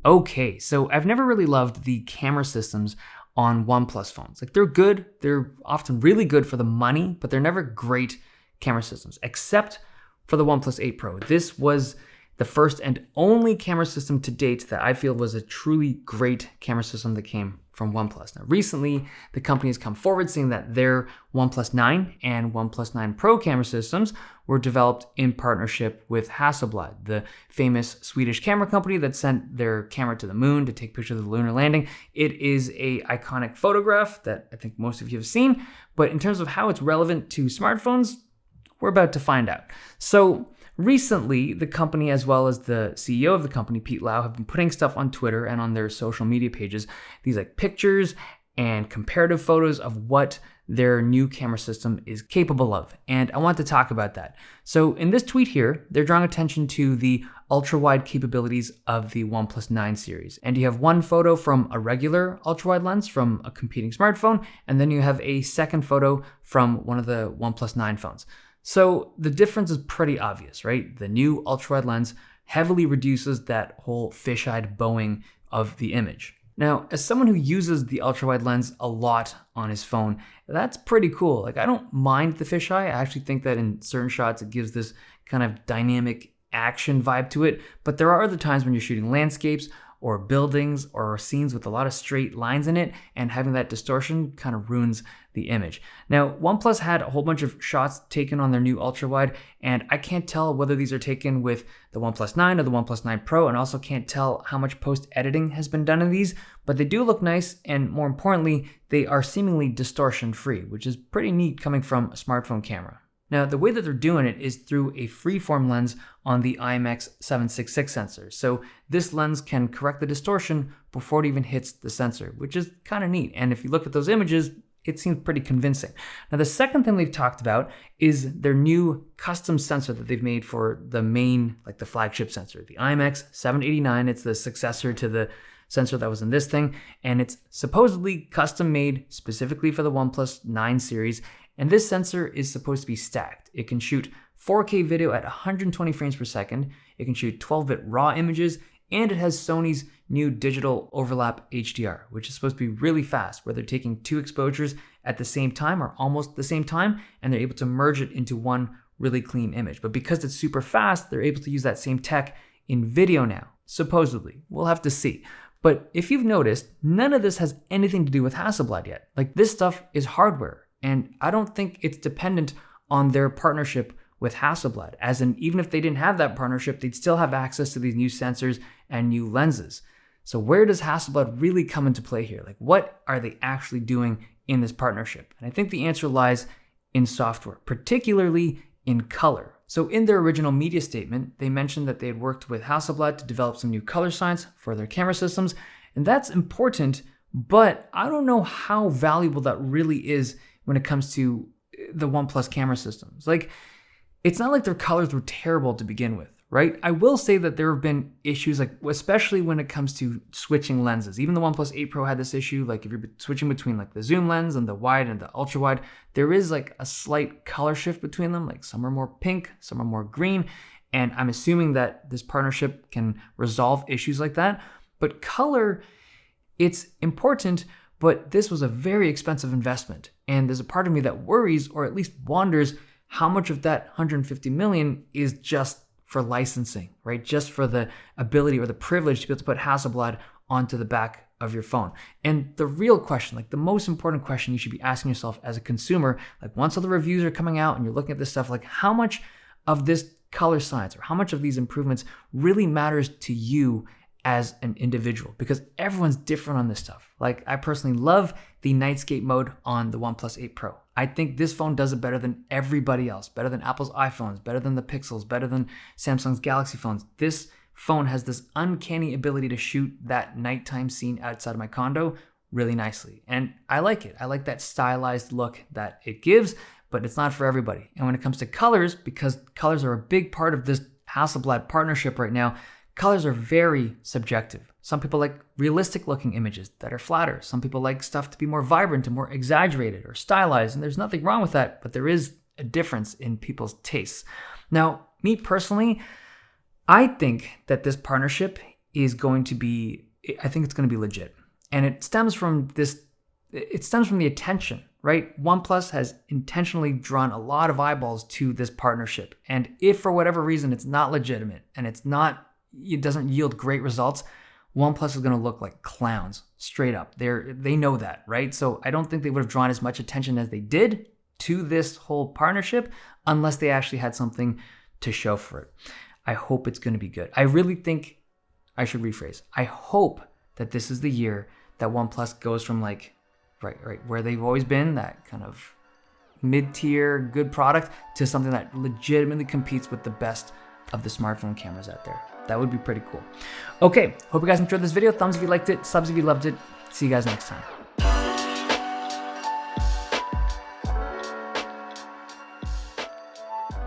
Okay, so I've never really loved the camera systems on OnePlus phones. Like they're good, they're often really good for the money, but they're never great camera systems, except for the OnePlus 8 Pro. This was the first and only camera system to date that I feel was a truly great camera system that came from OnePlus. Now, recently, the company has come forward saying that their OnePlus 9 and OnePlus 9 Pro camera systems were developed in partnership with Hasselblad, the famous Swedish camera company that sent their camera to the moon to take pictures of the lunar landing. It is an iconic photograph that I think most of you have seen, but in terms of how it's relevant to smartphones, we're about to find out. So recently, the company, as well as the CEO of the company, Pete Lau, have been putting stuff on Twitter and on their social media pages, these like pictures and comparative photos of what their new camera system is capable of. And I want to talk about that. So in this tweet here, they're drawing attention to the ultra-wide capabilities of the OnePlus 9 series. And you have one photo from a regular ultra-wide lens from a competing smartphone, and then you have a second photo from one of the OnePlus 9 phones. So the difference is pretty obvious, right? The new ultra-wide lens heavily reduces that whole fish-eyed bowing of the image. Now, as someone who uses the ultra-wide lens a lot on his phone, that's pretty cool. Like, I don't mind the fisheye. I actually think that in certain shots, it gives this kind of dynamic action vibe to it. But there are other times when you're shooting landscapes or buildings or scenes with a lot of straight lines in it, and having that distortion kind of ruins the image. Now, OnePlus had a whole bunch of shots taken on their new ultra-wide, and I can't tell whether these are taken with the OnePlus 9 or the OnePlus 9 Pro, and also can't tell how much post-editing has been done in these, but they do look nice, and more importantly, they are seemingly distortion-free, which is pretty neat coming from a smartphone camera. Now, the way that they're doing it is through a freeform lens on the IMX766 sensor. So this lens can correct the distortion before it even hits the sensor, which is kind of neat. And if you look at those images, it seems pretty convincing. Now, the second thing they've talked about is their new custom sensor that they've made for the main, like the flagship sensor, the IMX789. It's the successor to the sensor that was in this thing, and it's supposedly custom made specifically for the OnePlus 9 series. And this sensor is supposed to be stacked. It can shoot 4K video at 120 frames per second. It can shoot 12-bit RAW images, and it has Sony's new digital overlap HDR, which is supposed to be really fast, where they're taking two exposures at the same time or almost the same time, and they're able to merge it into one really clean image. But because it's super fast, they're able to use that same tech in video now, supposedly. We'll have to see. But if you've noticed, none of this has anything to do with Hasselblad yet. Like, this stuff is hardware. And I don't think it's dependent on their partnership with Hasselblad. As in, even if they didn't have that partnership, they'd still have access to these new sensors and new lenses. So where does Hasselblad really come into play here? Like, what are they actually doing in this partnership? And I think the answer lies in software, particularly in color. So in their original media statement, they mentioned that they had worked with Hasselblad to develop some new color science for their camera systems. And that's important, but I don't know how valuable that really is when it comes to the OnePlus camera systems. Like, it's not like their colors were terrible to begin with, right? I will say that there have been issues, like especially when it comes to switching lenses. Even the OnePlus 8 Pro had this issue. Like, if you're switching between like the zoom lens and the wide and the ultra wide, there is like a slight color shift between them. Like, some are more pink, some are more green. And I'm assuming that this partnership can resolve issues like that. But color, it's important, but this was a very expensive investment. And there's a part of me that worries, or at least wonders, how much of that $150 million is just for licensing, right? Just for the ability or the privilege to be able to put Hasselblad onto the back of your phone. And the real question, like the most important question you should be asking yourself as a consumer, like once all the reviews are coming out and you're looking at this stuff, like how much of this color science or how much of these improvements really matters to you as an individual? Because everyone's different on this stuff. Like, I personally love the nightscape mode on the OnePlus 8 Pro. I think this phone does it better than everybody else, better than Apple's iPhones, better than the Pixels, better than Samsung's Galaxy phones. This phone has this uncanny ability to shoot that nighttime scene outside of my condo really nicely. And I like it. I like that stylized look that it gives, but it's not for everybody. And when it comes to colors, because colors are a big part of this Hasselblad partnership right now, colors are very subjective. Some people like realistic looking images that are flatter. Some people like stuff to be more vibrant and more exaggerated or stylized. And there's nothing wrong with that, but there is a difference in people's tastes. Now, me personally, I think that this partnership is going to be, I think it's going to be legit. And it stems from the attention, right? OnePlus has intentionally drawn a lot of eyeballs to this partnership. And if for whatever reason it's not legitimate and it doesn't yield great results, OnePlus is going to look like clowns, straight up. They know that, right? So I don't think they would have drawn as much attention as they did to this whole partnership unless they actually had something to show for it. I hope it's going to be good. I really think, I should rephrase, I hope that this is the year that OnePlus goes from like, right, where they've always been, that kind of mid-tier good product, to something that legitimately competes with the best of the smartphone cameras out there. That would be pretty cool. Okay, hope you guys enjoyed this video. Thumbs if you liked it, subs if you loved it. See you guys next time.